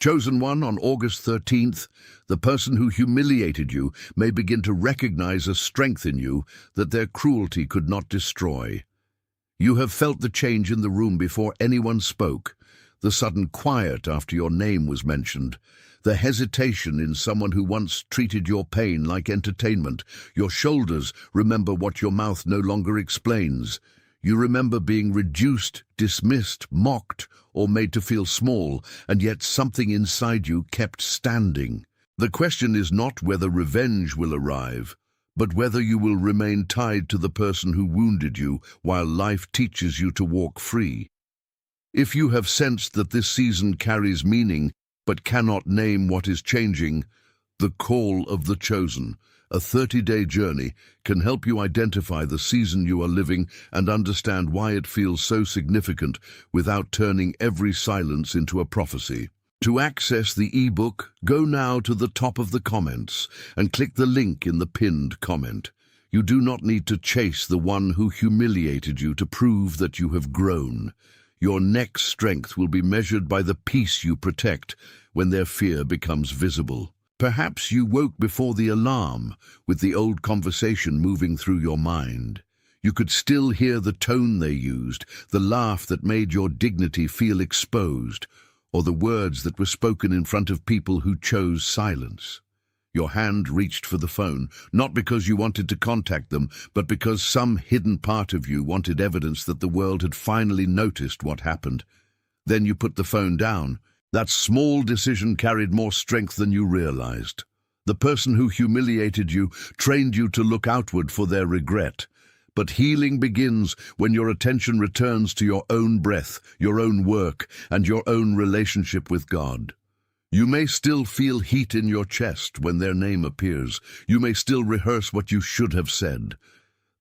Chosen one, on August 13th, the person who humiliated you may begin to recognize a strength in you that their cruelty could not destroy. You have felt the change in the room before anyone spoke, the sudden quiet after your name was mentioned, the hesitation in someone who once treated your pain like entertainment. Your shoulders remember what your mouth no longer explains. You remember being reduced, dismissed, mocked, or made to feel small, and yet something inside you kept standing. The question is not whether revenge will arrive, but whether you will remain tied to the person who wounded you while life teaches you to walk free. If you have sensed that this season carries meaning, but cannot name what is changing, the call of the chosen, a 30-day journey, can help you identify the season you are living and understand why it feels so significant without turning every silence into a prophecy. To access the ebook, go now to the top of the comments and click the link in the pinned comment. You do not need to chase the one who humiliated you to prove that you have grown. Your next strength will be measured by the peace you protect when their fear becomes visible. Perhaps you woke before the alarm, with the old conversation moving through your mind. You could still hear the tone they used, the laugh that made your dignity feel exposed, or the words that were spoken in front of people who chose silence. Your hand reached for the phone, not because you wanted to contact them, but because some hidden part of you wanted evidence that the world had finally noticed what happened. Then you put the phone down. That small decision carried more strength than you realized. The person who humiliated you trained you to look outward for their regret. But healing begins when your attention returns to your own breath, your own work, and your own relationship with God. You may still feel heat in your chest when their name appears. You may still rehearse what you should have said.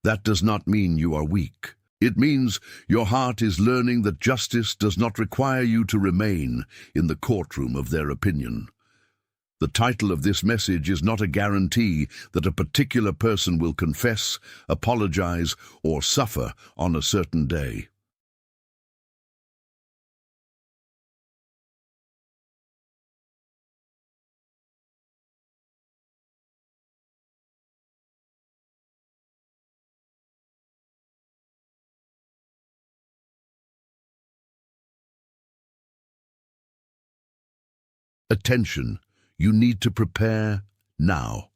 That does not mean you are weak. It means your heart is learning that justice does not require you to remain in the courtroom of their opinion. The title of this message is not a guarantee that a particular person will confess, apologize, or suffer on a certain day. Attention, you need to prepare now.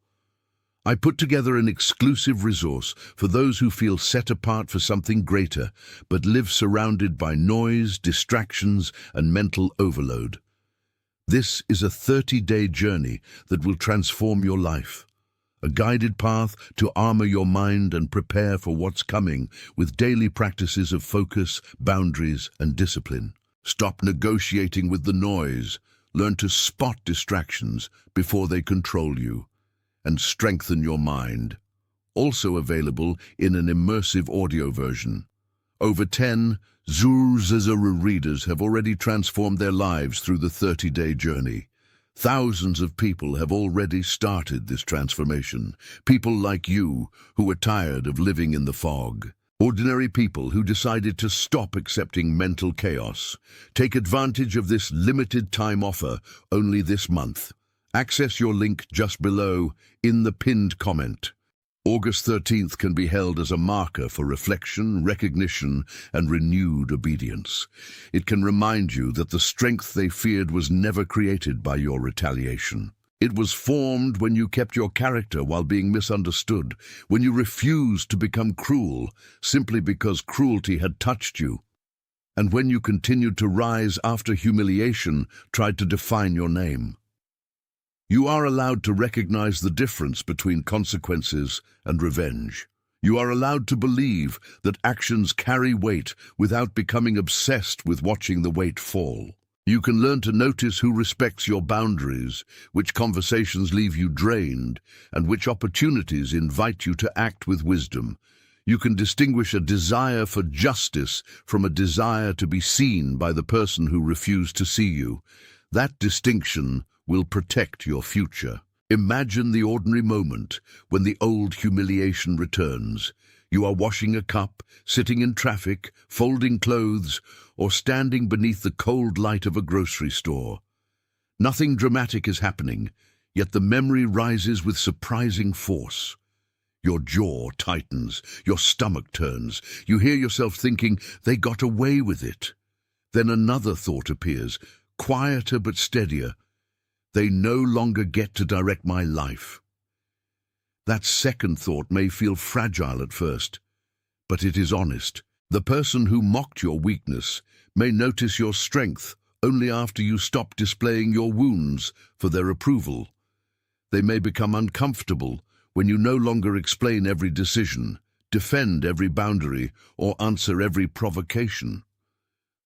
I put together an exclusive resource for those who feel set apart for something greater, but live surrounded by noise, distractions, and mental overload. This is a 30-day journey that will transform your life. A guided path to armor your mind and prepare for what's coming with daily practices of focus, boundaries, and discipline. Stop negotiating with the noise. Learn to spot distractions before they control you, and strengthen your mind. Also available in an immersive audio version. Over 10 Zuzazara readers have already transformed their lives through the 30-day journey. Thousands of people have already started this transformation. People like you who are tired of living in the fog. Ordinary people who decided to stop accepting mental chaos. Take advantage of this limited time offer only this month. Access your link just below in the pinned comment. August 13th can be held as a marker for reflection, recognition, and renewed obedience. It can remind you that the strength they feared was never created by your retaliation. It was formed when you kept your character while being misunderstood, when you refused to become cruel simply because cruelty had touched you, and when you continued to rise after humiliation tried to define your name. You are allowed to recognize the difference between consequences and revenge. You are allowed to believe that actions carry weight without becoming obsessed with watching the weight fall. You can learn to notice who respects your boundaries, which conversations leave you drained, and which opportunities invite you to act with wisdom. You can distinguish a desire for justice from a desire to be seen by the person who refused to see you. That distinction will protect your future. Imagine the ordinary moment when the old humiliation returns. You are washing a cup, sitting in traffic, folding clothes, or standing beneath the cold light of a grocery store. Nothing dramatic is happening, yet the memory rises with surprising force. Your jaw tightens, your stomach turns. You hear yourself thinking, they got away with it. Then another thought appears, quieter but steadier. They no longer get to direct my life. That second thought may feel fragile at first, but it is honest. The person who mocked your weakness may notice your strength only after you stop displaying your wounds for their approval. They may become uncomfortable when you no longer explain every decision, defend every boundary, or answer every provocation.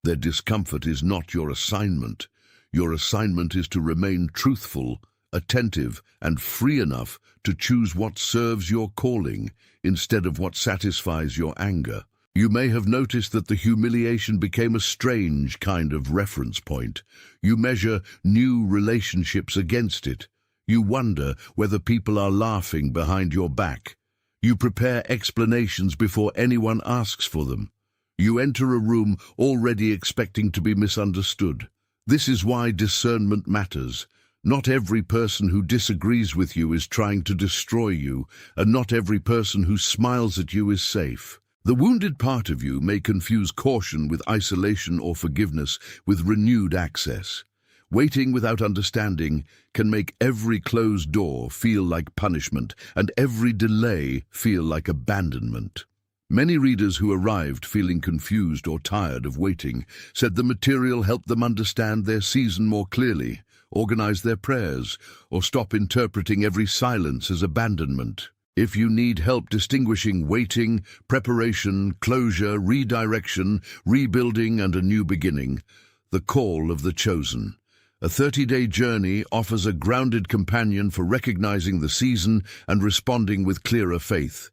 Their discomfort is not your assignment. Your assignment is to remain truthful, attentive, and free enough to choose what serves your calling instead of what satisfies your anger. You may have noticed that the humiliation became a strange kind of reference point. You measure new relationships against it. You wonder whether people are laughing behind your back. You prepare explanations before anyone asks for them. You enter a room already expecting to be misunderstood. This is why discernment matters. Not every person who disagrees with you is trying to destroy you, and not every person who smiles at you is safe. The wounded part of you may confuse caution with isolation or forgiveness with renewed access. Waiting without understanding can make every closed door feel like punishment and every delay feel like abandonment. Many readers who arrived feeling confused or tired of waiting said the material helped them understand their season more clearly, organize their prayers, or stop interpreting every silence as abandonment. If you need help distinguishing waiting, preparation, closure, redirection, rebuilding, and a new beginning, The Call of the Chosen. A 30-day journey offers a grounded companion for recognizing the season and responding with clearer faith.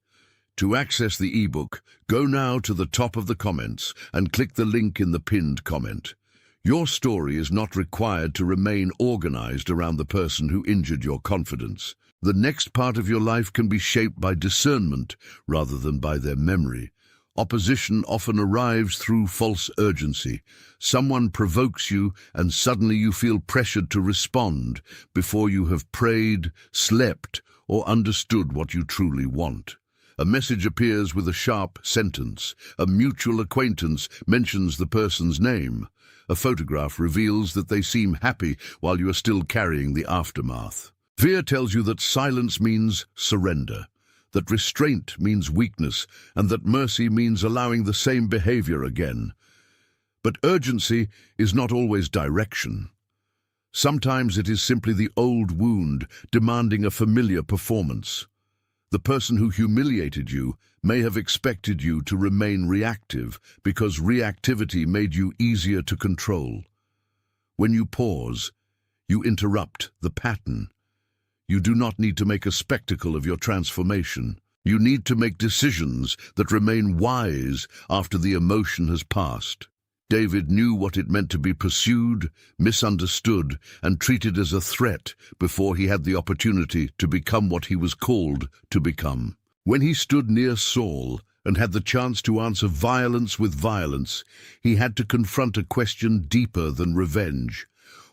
To access the ebook, go now to the top of the comments and click the link in the pinned comment. Your story is not required to remain organized around the person who injured your confidence. The next part of your life can be shaped by discernment rather than by their memory. Opposition often arrives through false urgency. Someone provokes you and suddenly you feel pressured to respond before you have prayed, slept, or understood what you truly want. A message appears with a sharp sentence. A mutual acquaintance mentions the person's name. A photograph reveals that they seem happy while you are still carrying the aftermath. Fear tells you that silence means surrender, that restraint means weakness, and that mercy means allowing the same behavior again. But urgency is not always direction. Sometimes it is simply the old wound demanding a familiar performance. The person who humiliated you may have expected you to remain reactive because reactivity made you easier to control. When you pause, you interrupt the pattern. You do not need to make a spectacle of your transformation. You need to make decisions that remain wise after the emotion has passed. David knew what it meant to be pursued, misunderstood, and treated as a threat before he had the opportunity to become what he was called to become. When he stood near Saul and had the chance to answer violence with violence, he had to confront a question deeper than revenge.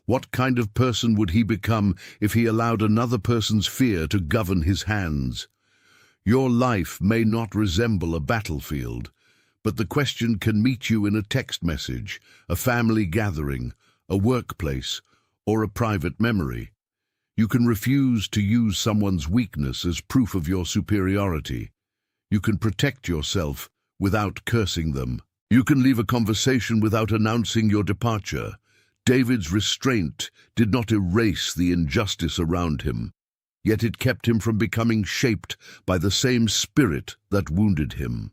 What kind of person would he become if he allowed another person's fear to govern his hands? Your life may not resemble a battlefield, but the question can meet you in a text message, a family gathering, a workplace, or a private memory. You can refuse to use someone's weakness as proof of your superiority. You can protect yourself without cursing them. You can leave a conversation without announcing your departure. David's restraint did not erase the injustice around him, yet it kept him from becoming shaped by the same spirit that wounded him.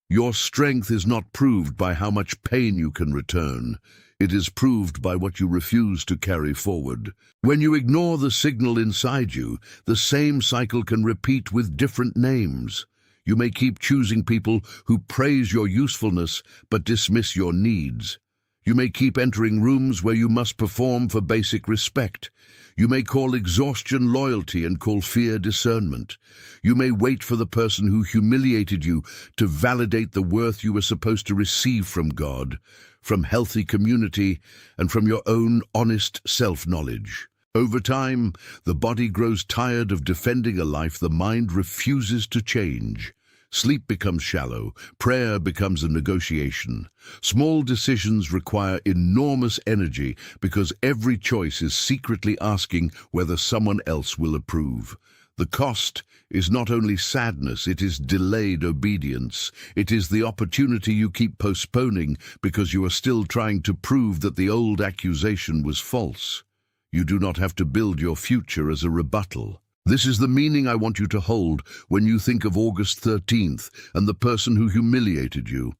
Your strength is not proved by how much pain you can return. It is proved by what you refuse to carry forward. When you ignore the signal inside you, the same cycle can repeat with different names. You may keep choosing people who praise your usefulness but dismiss your needs. You may keep entering rooms where you must perform for basic respect. You may call exhaustion loyalty and call fear discernment. You may wait for the person who humiliated you to validate the worth you were supposed to receive from God, from healthy community, and from your own honest self-knowledge. Over time, the body grows tired of defending a life the mind refuses to change. Sleep becomes shallow, prayer becomes a negotiation. Small decisions require enormous energy because every choice is secretly asking whether someone else will approve. The cost is not only sadness, it is delayed obedience. It is the opportunity you keep postponing because you are still trying to prove that the old accusation was false. You do not have to build your future as a rebuttal. This is the meaning I want you to hold when you think of August 13th and the person who humiliated you.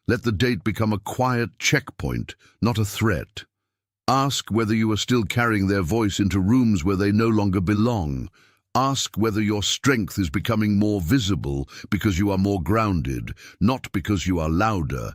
Let the date become a quiet checkpoint, not a threat. Ask whether you are still carrying their voice into rooms where they no longer belong. Ask whether your strength is becoming more visible because you are more grounded, not because you are louder.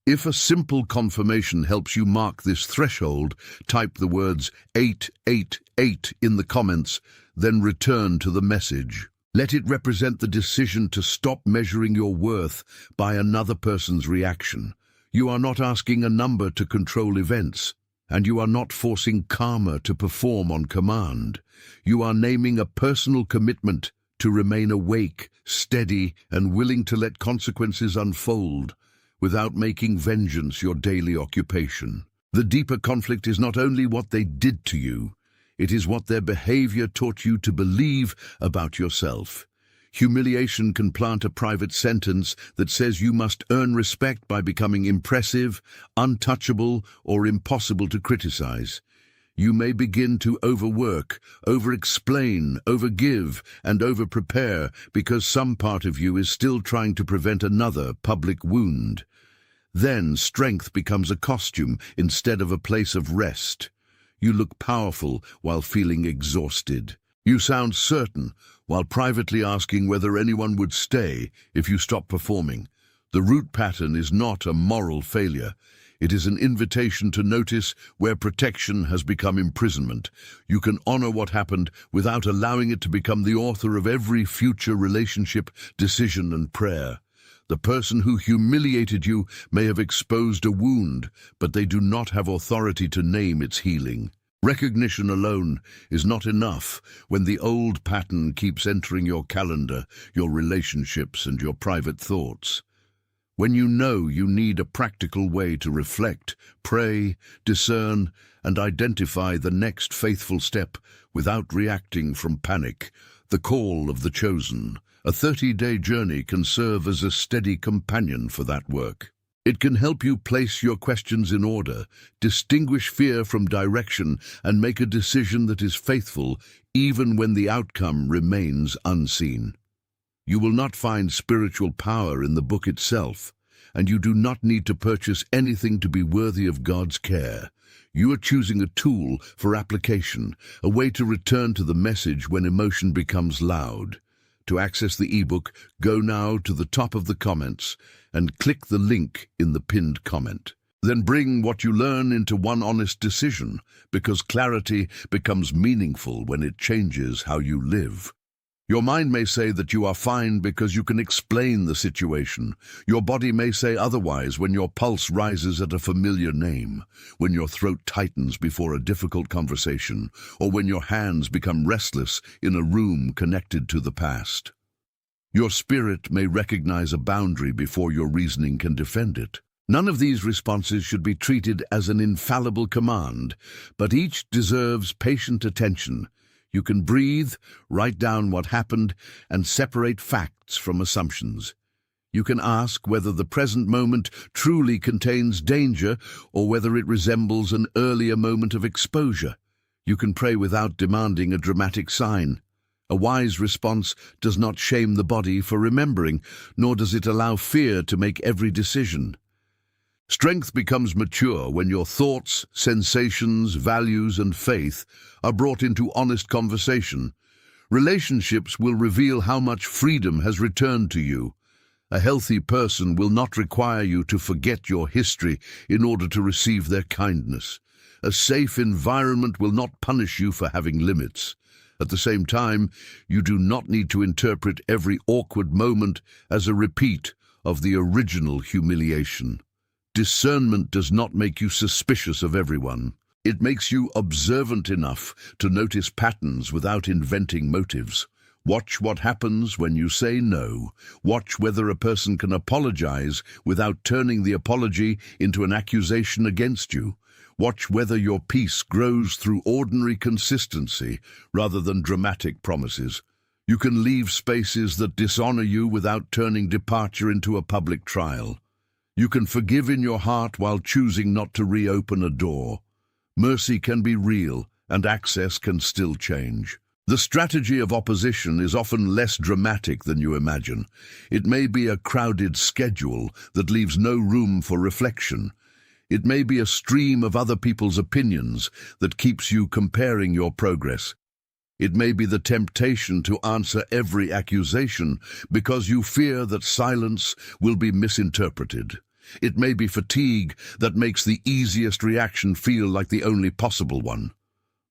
If a simple confirmation helps you mark this threshold, type the words 888 in the comments, then return to the message. Let it represent the decision to stop measuring your worth by another person's reaction. You are not asking a number to control events, and you are not forcing karma to perform on command. You are naming a personal commitment to remain awake, steady, and willing to let consequences unfold without making vengeance your daily occupation. The deeper conflict is not only what they did to you, it is what their behavior taught you to believe about yourself. Humiliation can plant a private sentence that says you must earn respect by becoming impressive, untouchable, or impossible to criticize. You may begin to overwork, over-explain, overgive, and over-prepare because some part of you is still trying to prevent another public wound. Then strength becomes a costume instead of a place of rest. You look powerful while feeling exhausted. You sound certain while privately asking whether anyone would stay if you stop performing. The root pattern is not a moral failure. It is an invitation to notice where protection has become imprisonment. You can honor what happened without allowing it to become the author of every future relationship, decision, and prayer. The person who humiliated you may have exposed a wound, but they do not have authority to name its healing. Recognition alone is not enough when the old pattern keeps entering your calendar, your relationships, and your private thoughts. When you know you need a practical way to reflect, pray, discern, and identify the next faithful step without reacting from panic, the call of the chosen, a 30-day journey can serve as a steady companion for that work. It can help you place your questions in order, distinguish fear from direction, and make a decision that is faithful even when the outcome remains unseen. You will not find spiritual power in the book itself, and you do not need to purchase anything to be worthy of God's care. You are choosing a tool for application, a way to return to the message when emotion becomes loud. To access the ebook, go now to the top of the comments and click the link in the pinned comment. Then bring what you learn into one honest decision, because clarity becomes meaningful when it changes how you live. Your mind may say that you are fine because you can explain the situation. Your body may say otherwise when your pulse rises at a familiar name, when your throat tightens before a difficult conversation, or when your hands become restless in a room connected to the past. Your spirit may recognize a boundary before your reasoning can defend it. None of these responses should be treated as an infallible command, but each deserves patient attention. You can breathe, write down what happened, and separate facts from assumptions. You can ask whether the present moment truly contains danger or whether it resembles an earlier moment of exposure. You can pray without demanding a dramatic sign. A wise response does not shame the body for remembering, nor does it allow fear to make every decision. Strength becomes mature when your thoughts, sensations, values, and faith are brought into honest conversation. Relationships will reveal how much freedom has returned to you. A healthy person will not require you to forget your history in order to receive their kindness. A safe environment will not punish you for having limits. At the same time, you do not need to interpret every awkward moment as a repeat of the original humiliation. Discernment does not make you suspicious of everyone. It makes you observant enough to notice patterns without inventing motives. Watch what happens when you say no. Watch whether a person can apologize without turning the apology into an accusation against you. Watch whether your peace grows through ordinary consistency rather than dramatic promises. You can leave spaces that dishonor you without turning departure into a public trial. You can forgive in your heart while choosing not to reopen a door. Mercy can be real, and access can still change. The strategy of opposition is often less dramatic than you imagine. It may be a crowded schedule that leaves no room for reflection. It may be a stream of other people's opinions that keeps you comparing your progress. It may be the temptation to answer every accusation because you fear that silence will be misinterpreted. It may be fatigue that makes the easiest reaction feel like the only possible one.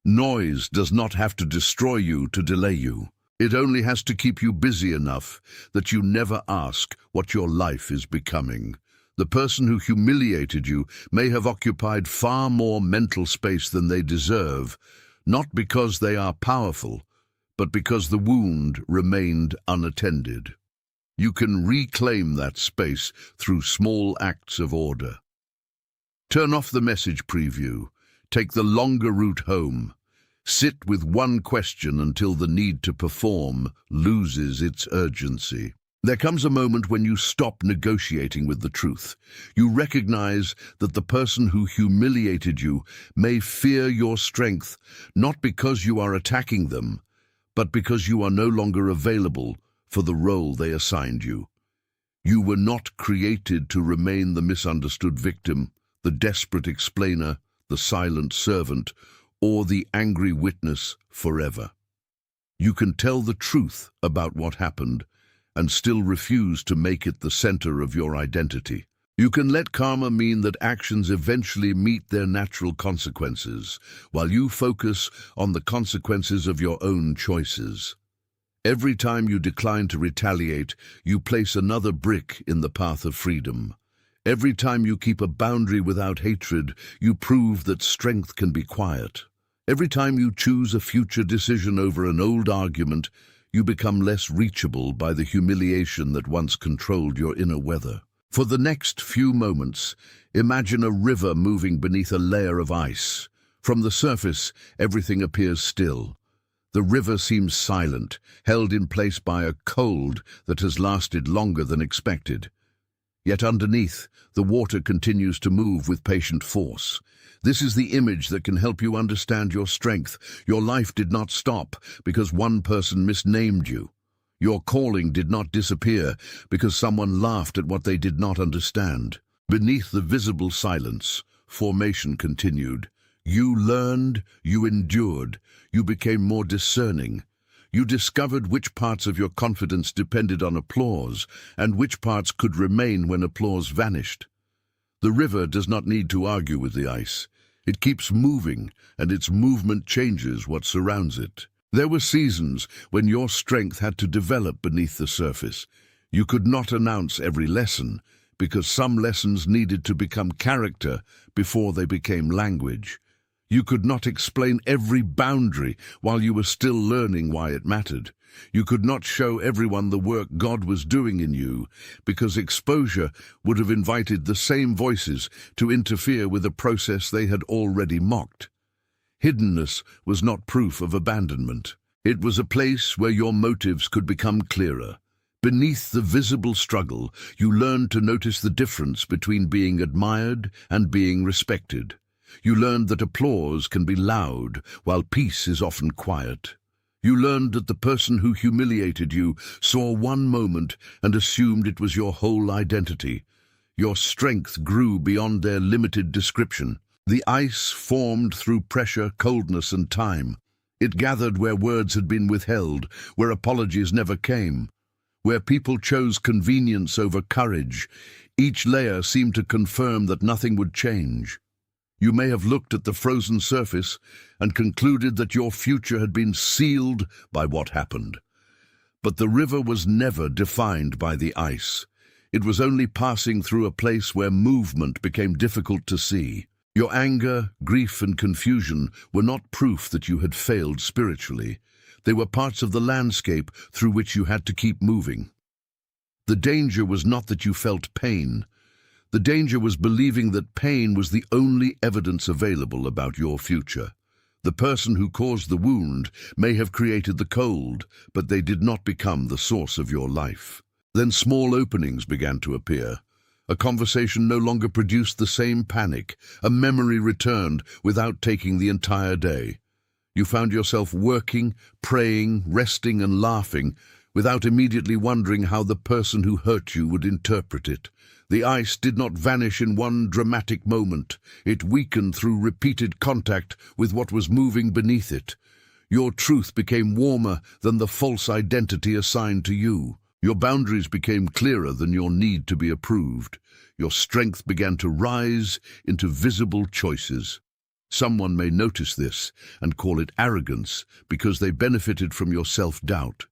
Noise does not have to destroy you to delay you. It only has to keep you busy enough that you never ask what your life is becoming. The person who humiliated you may have occupied far more mental space than they deserve, not because they are powerful, but because the wound remained unattended. You can reclaim that space through small acts of order. Turn off the message preview. Take the longer route home. Sit with one question until the need to perform loses its urgency. There comes a moment when you stop negotiating with the truth. You recognize that the person who humiliated you may fear your strength, not because you are attacking them, but because you are no longer available for the role they assigned you. You were not created to remain the misunderstood victim, the desperate explainer, the silent servant, or the angry witness forever. You can tell the truth about what happened and still refuse to make it the center of your identity. You can let karma mean that actions eventually meet their natural consequences, while you focus on the consequences of your own choices. Every time you decline to retaliate, you place another brick in the path of freedom. Every time you keep a boundary without hatred, you prove that strength can be quiet. Every time you choose a future decision over an old argument, you become less reachable by the humiliation that once controlled your inner weather. For the next few moments, imagine a river moving beneath a layer of ice. From the surface, everything appears still. The river seems silent, held in place by a cold that has lasted longer than expected. Yet underneath, the water continues to move with patient force. This is the image that can help you understand your strength. Your life did not stop because one person misnamed you. Your calling did not disappear because someone laughed at what they did not understand. Beneath the visible silence, formation continued. You learned, you endured, you became more discerning. You discovered which parts of your confidence depended on applause and which parts could remain when applause vanished. The river does not need to argue with the ice. It keeps moving, and its movement changes what surrounds it. There were seasons when your strength had to develop beneath the surface. You could not announce every lesson, because some lessons needed to become character before they became language. You could not explain every boundary while you were still learning why it mattered. You could not show everyone the work God was doing in you, because exposure would have invited the same voices to interfere with a process they had already mocked. Hiddenness was not proof of abandonment. It was a place where your motives could become clearer. Beneath the visible struggle, you learned to notice the difference between being admired and being respected. You learned that applause can be loud, while peace is often quiet. You learned that the person who humiliated you saw one moment and assumed it was your whole identity. Your strength grew beyond their limited description. The ice formed through pressure, coldness, and time. It gathered where words had been withheld, where apologies never came, where people chose convenience over courage. Each layer seemed to confirm that nothing would change. You may have looked at the frozen surface and concluded that your future had been sealed by what happened. But the river was never defined by the ice. It was only passing through a place where movement became difficult to see. Your anger, grief, and confusion were not proof that you had failed spiritually. They were parts of the landscape through which you had to keep moving. The danger was not that you felt pain. The danger was believing that pain was the only evidence available about your future. The person who caused the wound may have created the cold, but they did not become the source of your life. Then small openings began to appear. A conversation no longer produced the same panic. A memory returned without taking the entire day. You found yourself working, praying, resting, and laughing without immediately wondering how the person who hurt you would interpret it. The ice did not vanish in one dramatic moment. It weakened through repeated contact with what was moving beneath it. Your truth became warmer than the false identity assigned to you. Your boundaries became clearer than your need to be approved. Your strength began to rise into visible choices. Someone may notice this and call it arrogance because they benefited from your self-doubt.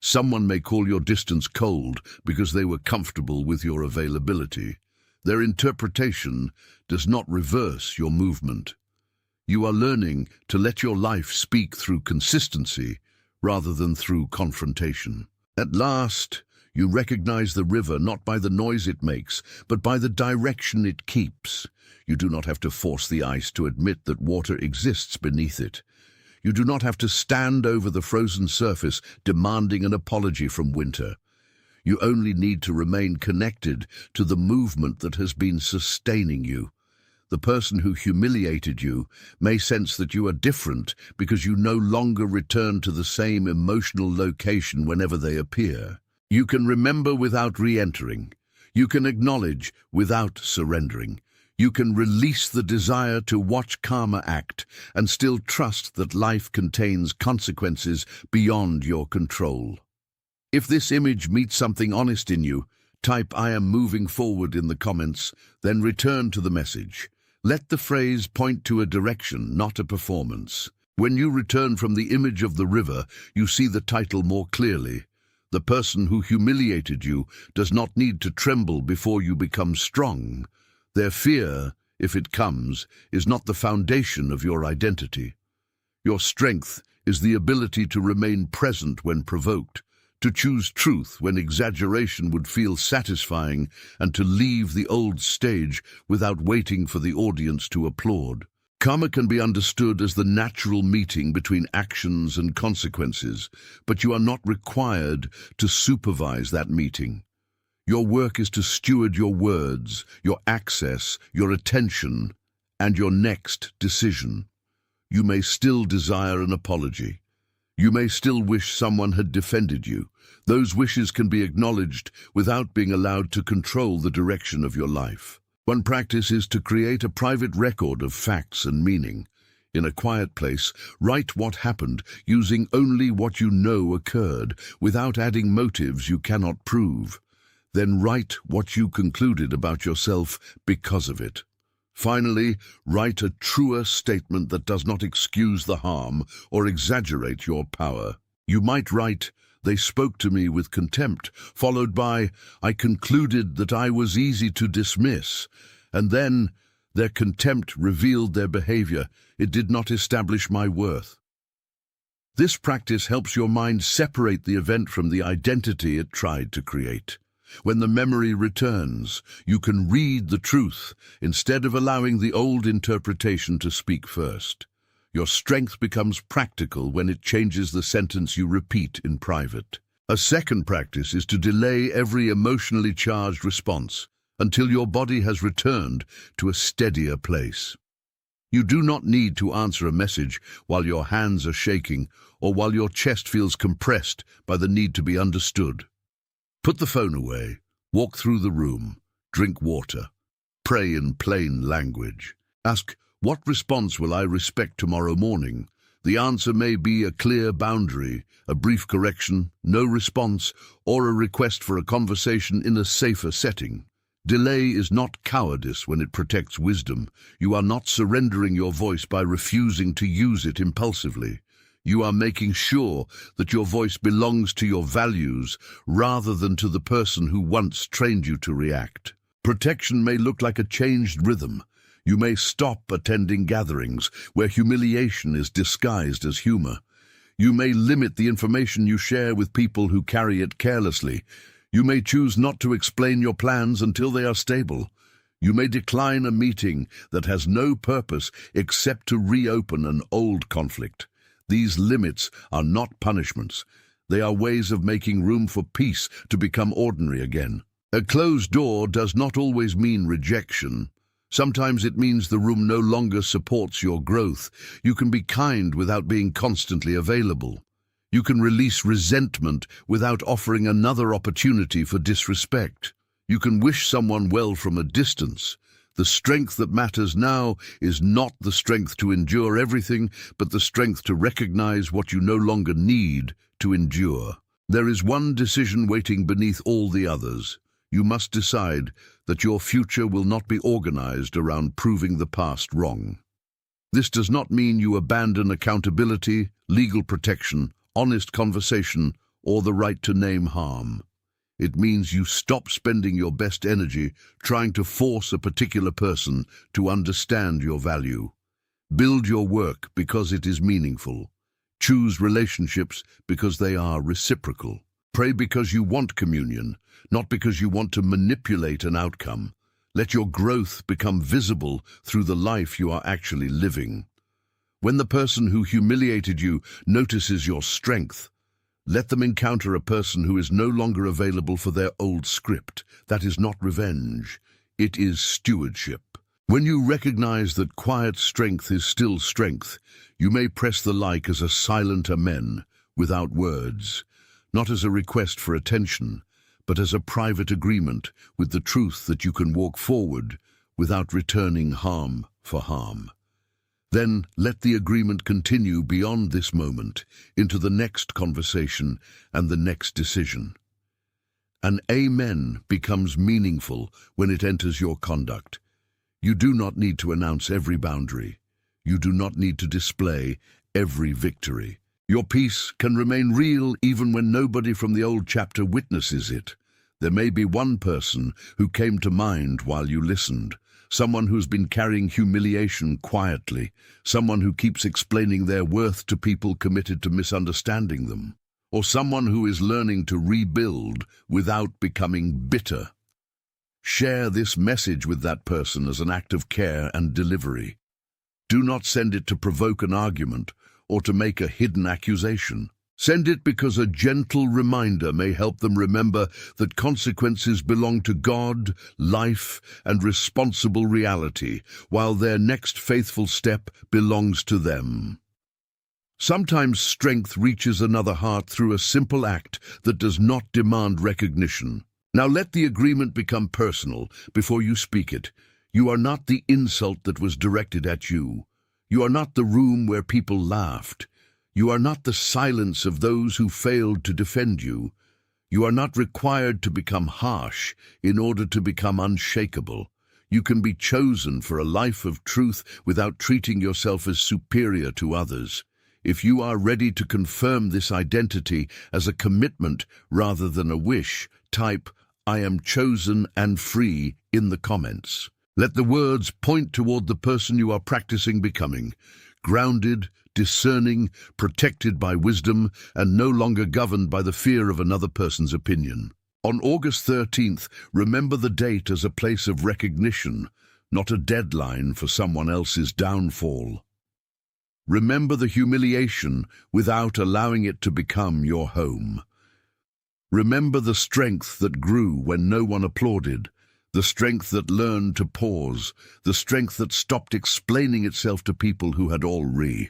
Someone may call your distance cold because they were comfortable with your availability. Their interpretation does not reverse your movement. You are learning to let your life speak through consistency rather than through confrontation. At last, you recognize the river not by the noise it makes, but by the direction it keeps. You do not have to force the ice to admit that water exists beneath it. You do not have to stand over the frozen surface demanding an apology from winter. You only need to remain connected to the movement that has been sustaining you. The person who humiliated you may sense that you are different because you no longer return to the same emotional location whenever they appear. You can remember without re-entering. You can acknowledge without surrendering. You can release the desire to watch karma act and still trust that life contains consequences beyond your control. If this image meets something honest in you, type "I am moving forward" in the comments, then return to the message. Let the phrase point to a direction, not a performance. When you return from the image of the river, you see the title more clearly. The person who humiliated you does not need to tremble before you become strong. Their fear, if it comes, is not the foundation of your identity. Your strength is the ability to remain present when provoked, to choose truth when exaggeration would feel satisfying, and to leave the old stage without waiting for the audience to applaud. Karma can be understood as the natural meeting between actions and consequences, but you are not required to supervise that meeting. Your work is to steward your words, your access, your attention, and your next decision. You may still desire an apology. You may still wish someone had defended you. Those wishes can be acknowledged without being allowed to control the direction of your life. One practice is to create a private record of facts and meaning. In a quiet place, write what happened using only what you know occurred, without adding motives you cannot prove. Then write what you concluded about yourself because of it. Finally, write a truer statement that does not excuse the harm or exaggerate your power. You might write, "They spoke to me with contempt," followed by, "I concluded that I was easy to dismiss," and then, "Their contempt revealed their behavior. It did not establish my worth." This practice helps your mind separate the event from the identity it tried to create. When the memory returns, you can read the truth instead of allowing the old interpretation to speak first. Your strength becomes practical when it changes the sentence you repeat in private. A second practice is to delay every emotionally charged response until your body has returned to a steadier place. You do not need to answer a message while your hands are shaking or while your chest feels compressed by the need to be understood. Put the phone away, walk through the room, drink water, pray in plain language. Ask, "What response will I respect tomorrow morning?" The answer may be a clear boundary, a brief correction, no response, or a request for a conversation in a safer setting. Delay is not cowardice when it protects wisdom. You are not surrendering your voice by refusing to use it impulsively. You are making sure that your voice belongs to your values rather than to the person who once trained you to react. Protection may look like a changed rhythm. You may stop attending gatherings where humiliation is disguised as humor. You may limit the information you share with people who carry it carelessly. You may choose not to explain your plans until they are stable. You may decline a meeting that has no purpose except to reopen an old conflict. These limits are not punishments. They are ways of making room for peace to become ordinary again. A closed door does not always mean rejection. Sometimes it means the room no longer supports your growth. You can be kind without being constantly available. You can release resentment without offering another opportunity for disrespect. You can wish someone well from a distance. The strength that matters now is not the strength to endure everything, but the strength to recognize what you no longer need to endure. There is one decision waiting beneath all the others. You must decide that your future will not be organized around proving the past wrong. This does not mean you abandon accountability, legal protection, honest conversation, or the right to name harm. It means you stop spending your best energy trying to force a particular person to understand your value. Build your work because it is meaningful. Choose relationships because they are reciprocal. Pray because you want communion, not because you want to manipulate an outcome. Let your growth become visible through the life you are actually living. When the person who humiliated you notices your strength, let them encounter a person who is no longer available for their old script. That is not revenge. It is stewardship. When you recognize that quiet strength is still strength, you may press the like as a silent amen, without words, not as a request for attention, but as a private agreement with the truth that you can walk forward without returning harm for harm. Then let the agreement continue beyond this moment into the next conversation and the next decision. An amen becomes meaningful when it enters your conduct. You do not need to announce every boundary. You do not need to display every victory. Your peace can remain real even when nobody from the old chapter witnesses it. There may be one person who came to mind while you listened, someone who's been carrying humiliation quietly, someone who keeps explaining their worth to people committed to misunderstanding them, or someone who is learning to rebuild without becoming bitter. Share this message with that person as an act of care and delivery. Do not send it to provoke an argument or to make a hidden accusation. Send it because a gentle reminder may help them remember that consequences belong to God, life, and responsible reality, while their next faithful step belongs to them. Sometimes strength reaches another heart through a simple act that does not demand recognition. Now let the agreement become personal before you speak it. You are not the insult that was directed at you. You are not the room where people laughed. You are not the silence of those who failed to defend you. You are not required to become harsh in order to become unshakable. You can be chosen for a life of truth without treating yourself as superior to others. If you are ready to confirm this identity as a commitment rather than a wish, type, "I am chosen and free" in the comments. Let the words point toward the person you are practicing becoming, grounded, discerning, protected by wisdom, and no longer governed by the fear of another person's opinion. On August 13th, remember the date as a place of recognition, not a deadline for someone else's downfall. Remember the humiliation without allowing it to become your home. Remember the strength that grew when no one applauded, the strength that learned to pause, the strength that stopped explaining itself to people who had already.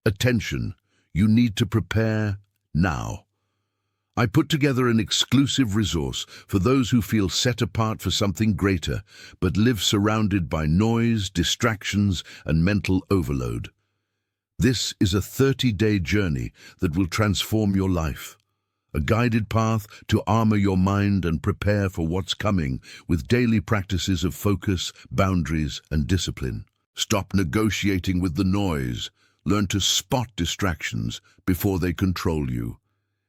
Attention, you need to prepare now. I put together an exclusive resource for those who feel set apart for something greater, but live surrounded by noise, distractions, and mental overload. This is a 30-day journey that will transform your life. A guided path to armor your mind and prepare for what's coming with daily practices of focus, boundaries, and discipline. Stop negotiating with the noise. Learn to spot distractions before they control you,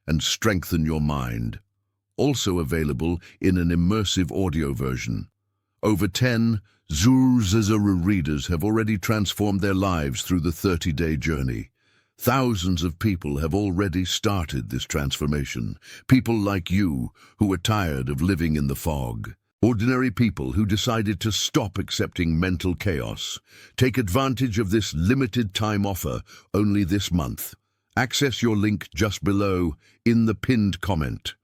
and strengthen your mind. Also available in an immersive audio version. Over 10 Zuru readers have already transformed their lives through the 30-day journey. Thousands of people have already started this transformation. People like you who are tired of living in the fog. Ordinary people who decided to stop accepting mental chaos. Take advantage of this limited time offer only this month. Access your link just below in the pinned comment.